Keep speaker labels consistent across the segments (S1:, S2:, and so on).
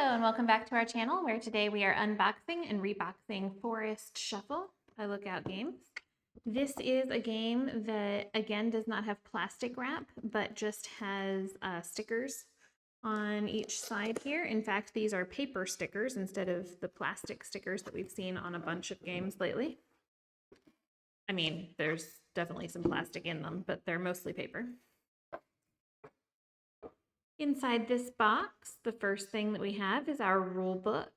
S1: Hello and welcome back to our channel where today we are unboxing and reboxing Forest Shuffle, a Lookout Games. This is a game that again does not have plastic wrap but just has stickers on each side here. In fact, these are paper stickers instead of the plastic stickers that we've seen on a bunch of games lately. I mean, there's definitely some plastic in them, but they're mostly paper. Inside this box, the first thing that we have is our rule book.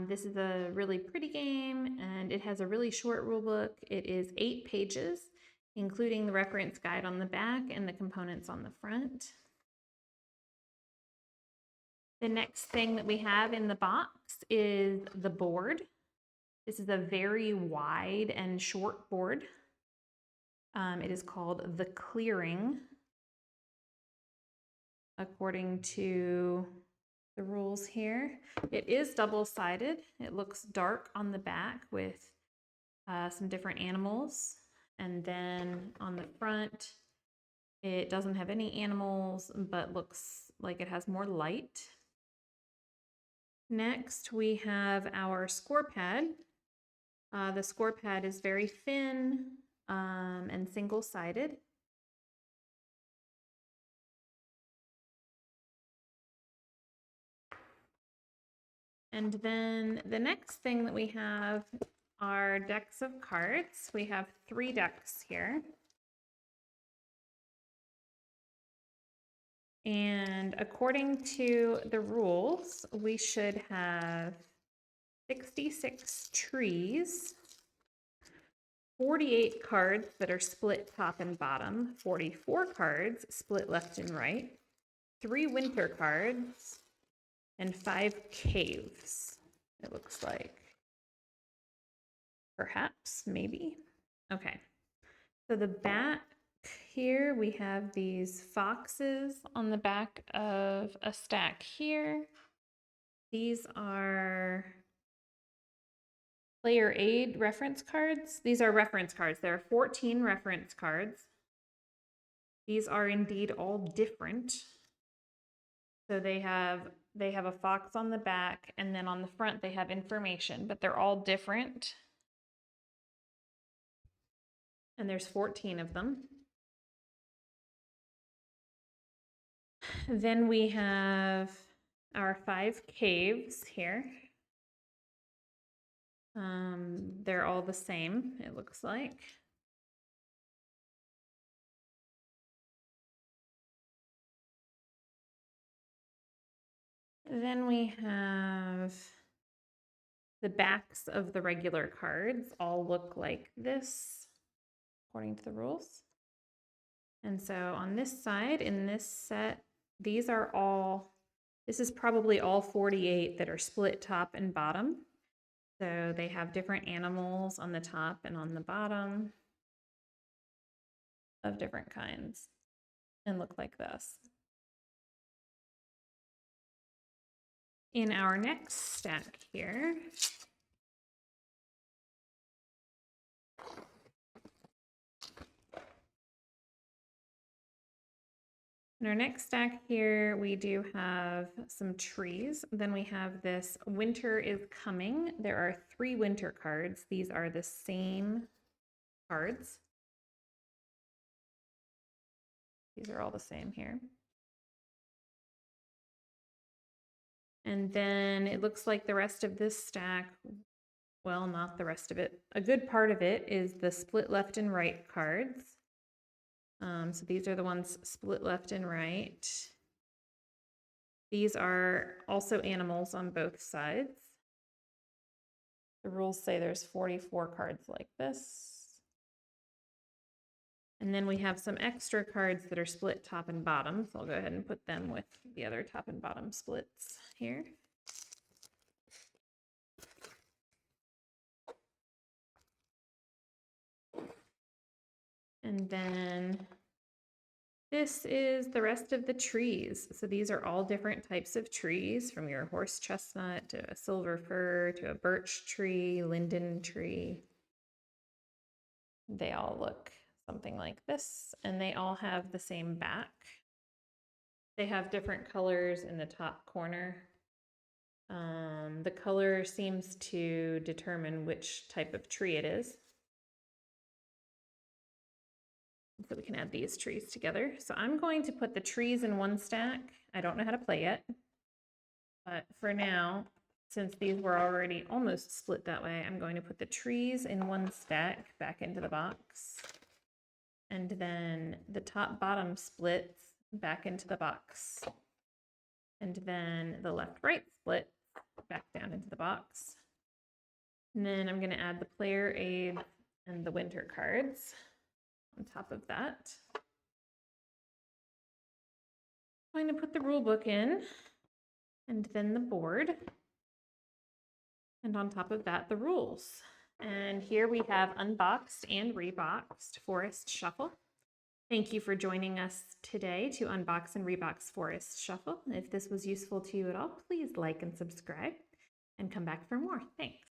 S1: This is a really pretty game, and it has a really short rule book. It is 8 pages, including the reference guide on the back and the components on the front. The next thing that we have in the box is the board. This is a very wide and short board. It is called the Clearing, according to the rules here. It is double-sided. It looks dark on the back with some different animals. And then on the front, it doesn't have any animals, but looks like it has more light. Next, we have our score pad. The score pad is very thin and single-sided. And then the next thing that we have are decks of cards. We have 3 decks here. And according to the rules, we should have 66 trees, 48 cards that are split top and bottom, 44 cards split left and right, 3 winter cards, and 5 caves, it looks like. Perhaps, maybe. Okay, so the back here we have these foxes on the back of a stack here. These are player aid reference cards. These are reference cards. There are 14 reference cards. These are indeed all different. So they have a fox on the back, and then on the front they have information, but they're all different. And there's 14 of them. Then we have our 5 caves here. They're all the same, it looks like. Then we have the backs of the regular cards all look like this, according to the rules. And so on this side, in this set, this is probably all 48 that are split top and bottom. So they have different animals on the top and on the bottom of different kinds and look like this. In our next stack here, we do have some trees. Then we have this Winter is Coming. There are 3 winter cards. These are the same cards. These are all the same here. And then it looks like the rest of this stack, well, not the rest of it. A good part of it is the split left and right cards. So these are the ones split left and right. These are also animals on both sides. The rules say there's 44 cards like this. And then we have some extra cards that are split top and bottom. So I'll go ahead and put them with the other top and bottom splits here. And then this is the rest of the trees. So these are all different types of trees, from your horse chestnut to a silver fir to a birch tree, linden tree. They all look something like this, and they all have the same back. They have different colors in the top corner. The color seems to determine which type of tree it is. So we can add these trees together. So I'm going to put the trees in one stack. I don't know how to play yet, but for now, since these were already almost split that way, I'm going to put the trees in one stack back into the box. And then the top bottom splits back into the box. And then the left right split back down into the box. And then I'm going to add the player aid and the winter cards on top of that. I'm going to put the rule book in and then the board. And on top of that, the rules. And here we have unboxed and reboxed Forest Shuffle. Thank you for joining us today to unbox and rebox Forest Shuffle. If this was useful to you at all, please like and subscribe and come back for more. Thanks.